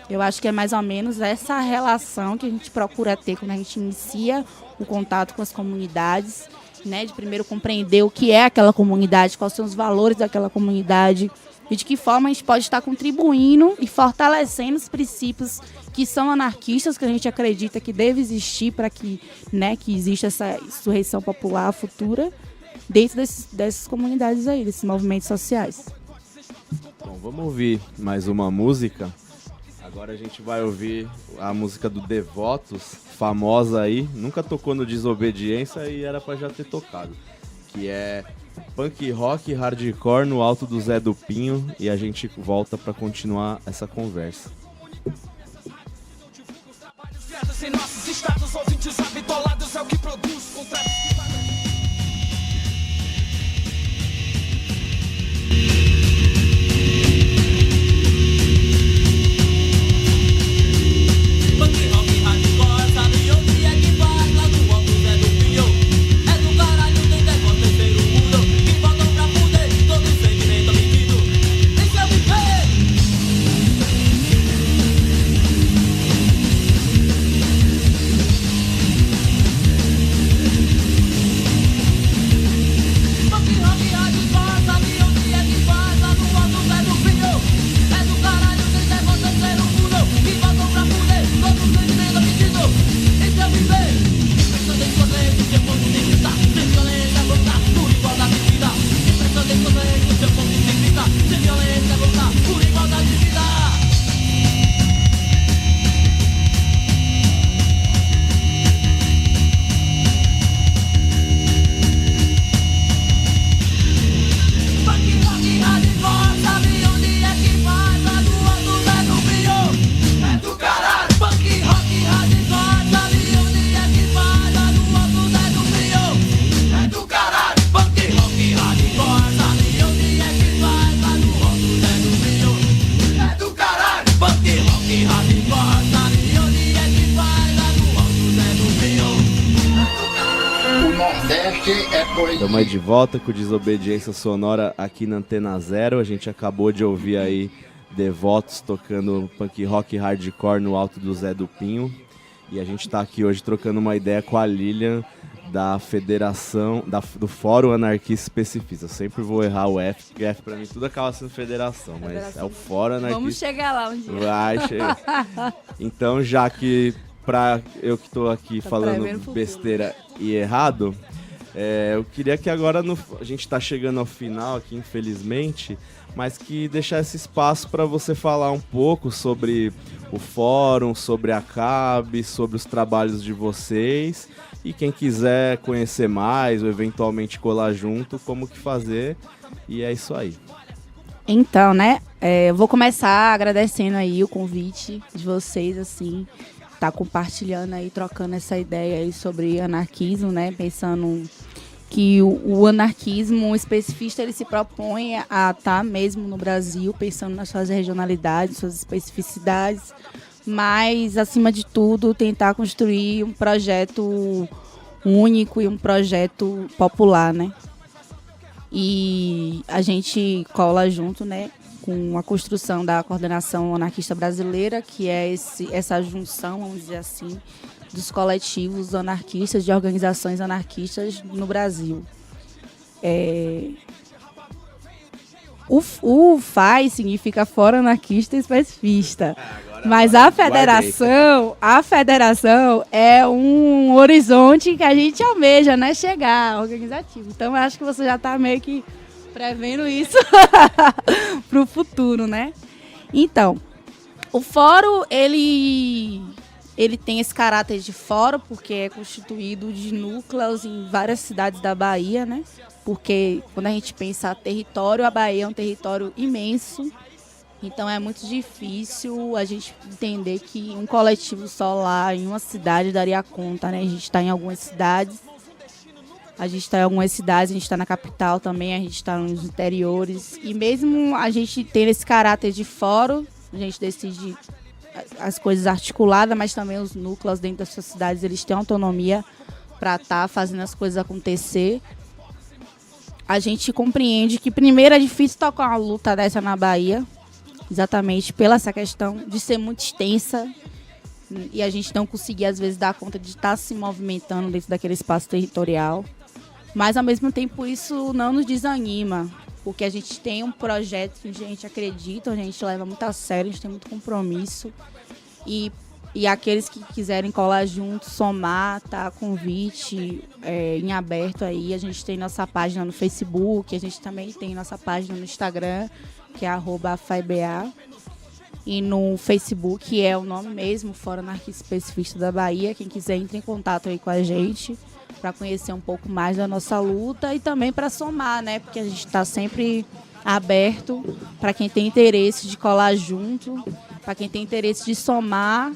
Eu acho que é mais ou menos essa relação que a gente procura ter quando a gente inicia o contato com as comunidades, né? De primeiro compreender o que é aquela comunidade, quais são os valores daquela comunidade e de que forma a gente pode estar contribuindo e fortalecendo os princípios que são anarquistas, que a gente acredita que deve existir para que, né, que exista essa insurreição popular futura dentro dessas comunidades aí, desses movimentos sociais. Bom, vamos ouvir mais uma música. Agora a gente vai ouvir a música do Devotos, famosa aí, nunca tocou no Desobediência e era pra já ter tocado, que é punk rock hardcore no alto do Zé do Pinho, e a gente volta pra continuar essa conversa. Em nossos estados, ouvintes habitolados é o que produz contratos. Rock, hardcore, sabe onde é que faz? poesia. Estamos aí de volta com Desobediência Sonora aqui na Antena Zero. A gente acabou de ouvir aí Devotos tocando punk rock hardcore no alto do Zé do Pinho. E a gente está aqui hoje trocando uma ideia com a Lilian da Federação, do Fórum Anarquista Especificista. Eu sempre vou errar o F, porque F pra mim tudo acaba sendo federação, mas é o Fórum Anarquista. Vamos chegar lá um dia. Vai chegar. Então, já que eu que tô aqui falando besteira e errado, eu queria que agora a gente tá chegando ao final aqui, infelizmente, mas que deixar esse espaço para você falar um pouco sobre o fórum, sobre a CAB, sobre os trabalhos de vocês, e quem quiser conhecer mais ou eventualmente colar junto, como que fazer, e é isso aí. Então, né, eu vou começar agradecendo aí o convite de vocês, assim, tá compartilhando aí, trocando essa ideia aí sobre anarquismo, né, pensando que o anarquismo especificista, ele se propõe a estar mesmo no Brasil, pensando nas suas regionalidades, suas especificidades, mas, acima de tudo, tentar construir um projeto único e um projeto popular, né? E a gente cola junto, né, com a construção da Coordenação Anarquista Brasileira, que é essa junção, vamos dizer assim, dos coletivos anarquistas, de organizações anarquistas no Brasil. O FAI significa Fórum Anarquista Especificista. Mas a federação é um horizonte que a gente almeja, né? Chegar, organizativo. Então, eu acho que você já está meio que prevendo isso para o futuro, né? Então, o fórum, ele tem esse caráter de fórum, porque é constituído de núcleos em várias cidades da Bahia, né? Porque quando a gente pensa território, a Bahia é um território imenso. Então é muito difícil a gente entender que um coletivo só lá em uma cidade daria conta, né? A gente está em algumas cidades, a gente está na capital também, a gente está nos interiores. E mesmo a gente tendo esse caráter de fórum, a gente decide as coisas articuladas, mas também os núcleos dentro das suas cidades, eles têm autonomia para estar fazendo as coisas acontecer. A gente compreende que primeiro é difícil tocar uma luta dessa na Bahia, exatamente pela essa questão de ser muito extensa e a gente não conseguir, às vezes, dar conta de estar se movimentando dentro daquele espaço territorial. Mas, ao mesmo tempo, isso não nos desanima, porque a gente tem um projeto que a gente acredita, a gente leva muito a sério, a gente tem muito compromisso. E aqueles que quiserem colar junto, somar, tá? Convite em aberto aí. A gente tem nossa página no Facebook, a gente também tem nossa página no Instagram, que é @FaiBA. E no Facebook é o nome mesmo, Fórum Anarquista Especificista da Bahia. Quem quiser, entre em contato aí com a gente para conhecer um pouco mais da nossa luta e também para somar, né? Porque a gente está sempre aberto para quem tem interesse de colar junto, para quem tem interesse de somar,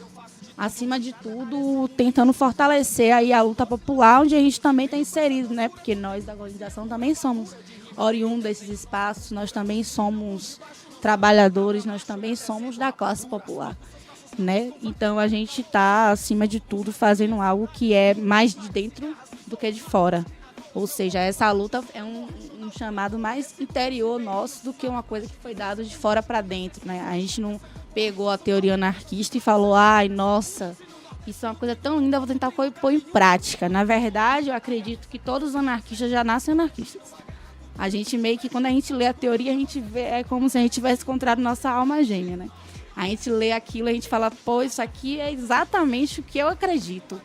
acima de tudo, tentando fortalecer aí a luta popular, onde a gente também está inserido, né? Porque nós da organização também somos oriundos desses espaços, nós também somos trabalhadores, nós também somos da classe popular, né? Então a gente está, acima de tudo, fazendo algo que é mais de dentro do que de fora. Ou seja, essa luta é um chamado mais interior nosso do que uma coisa que foi dada de fora para dentro, né? A gente não pegou a teoria anarquista e falou, ai, nossa, isso é uma coisa tão linda, vou tentar pôr em prática. Na verdade, eu acredito que todos os anarquistas já nascem anarquistas. A gente meio que, quando a gente lê a teoria, a gente vê, é como se a gente tivesse encontrado nossa alma gêmea, né? A gente lê aquilo, a gente fala, pô, isso aqui é exatamente o que eu acredito.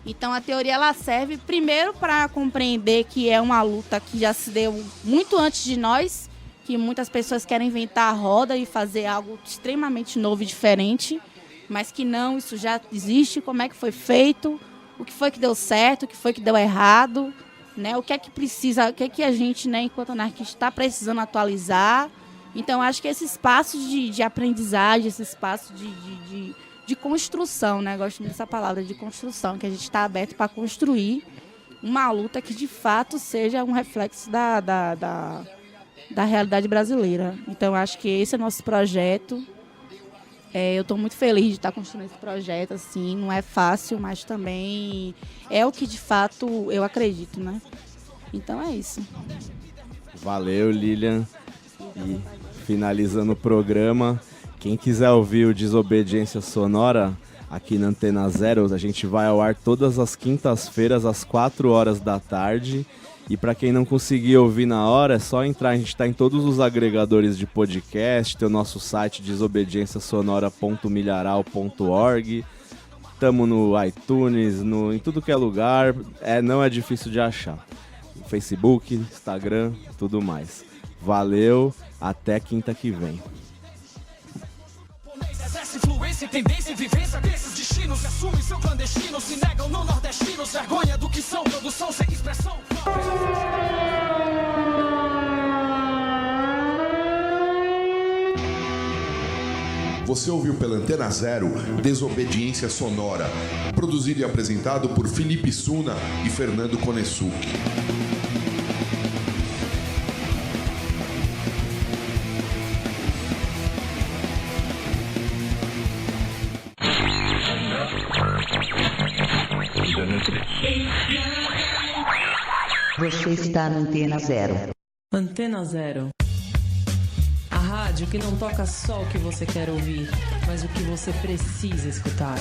Então, a teoria, ela serve primeiro para compreender que é uma luta que já se deu muito antes de nós, que muitas pessoas querem inventar a roda e fazer algo extremamente novo e diferente, mas que não, isso já existe, como é que foi feito, o que foi que deu certo, o que foi que deu errado, né? O que é que precisa, o que é que a gente, né, enquanto anarquista, está precisando atualizar. Então, acho que esse espaço de aprendizagem, esse espaço de construção, né? Gosto muito dessa palavra, de construção, que a gente está aberto para construir uma luta que, de fato, seja um reflexo da realidade brasileira. Então, acho que esse é o nosso projeto. Eu estou muito feliz de estar construindo esse projeto, assim, não é fácil, mas também é o que, de fato, eu acredito, né? Então é isso. Valeu, Lilian. E finalizando o programa, quem quiser ouvir o Desobediência Sonora aqui na Antena Zero, a gente vai ao ar todas as quintas-feiras às 4 horas da tarde. E para quem não conseguir ouvir na hora, é só entrar, a gente está em todos os agregadores de podcast, tem o nosso site desobedienciasonora.milharal.org, estamos no iTunes, em tudo que é lugar, não é difícil de achar. Facebook, Instagram, tudo mais. Valeu, até quinta que vem. Exerce influência, tendência e vivência desses destinos. Assumem seu clandestino, se negam no nordestinos. Vergonha do que são, produção sem expressão. Você ouviu pela Antena Zero Desobediência Sonora, produzido e apresentado por Felipe Suna e Fernando Konesuki. Você está na Antena Zero. Antena Zero. A rádio que não toca só o que você quer ouvir, mas o que você precisa escutar.